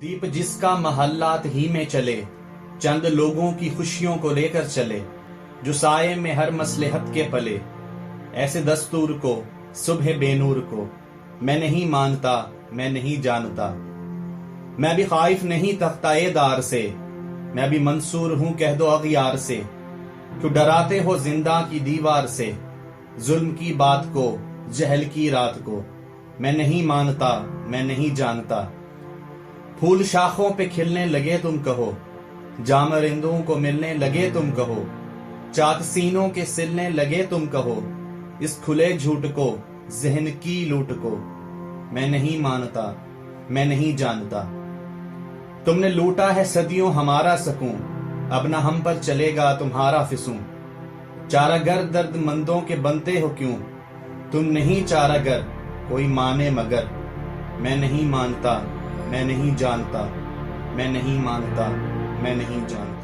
दीप जिसका महल्लात ही में चले, चंद लोगों की खुशियों को लेकर चले, जो साये में हर मसलहत के पले, ऐसे दस्तूर को सुबह बेनूर को मैं नहीं मानता, मैं नहीं जानता। मैं भी खाइफ नहीं तख्ताएदार से, मैं भी मंसूर हूं कह दो अगियार से। क्यों डराते हो जिंदा की दीवार से, जुल्म की बात को जहल की रात को मैं नहीं मानता, मैं नहीं जानता। फूल शाखों पे खिलने लगे तुम कहो, जामरिंदों को मिलने लगे तुम कहो, चाक सीनों के सिलने लगे तुम कहो, इस खुले झूठ को जहन की लूट को मैं नहीं मानता, मैं नहीं जानता। तुमने लूटा है सदियों हमारा सकूं, अब न हम पर चलेगा तुम्हारा फिसूं। चारागर दर्द मंदों के बनते हो क्यों, तुम नहीं चारागर कोई माने मगर। मैं नहीं मानता, मैं नहीं जानता, मैं नहीं मानता, मैं नहीं जानता।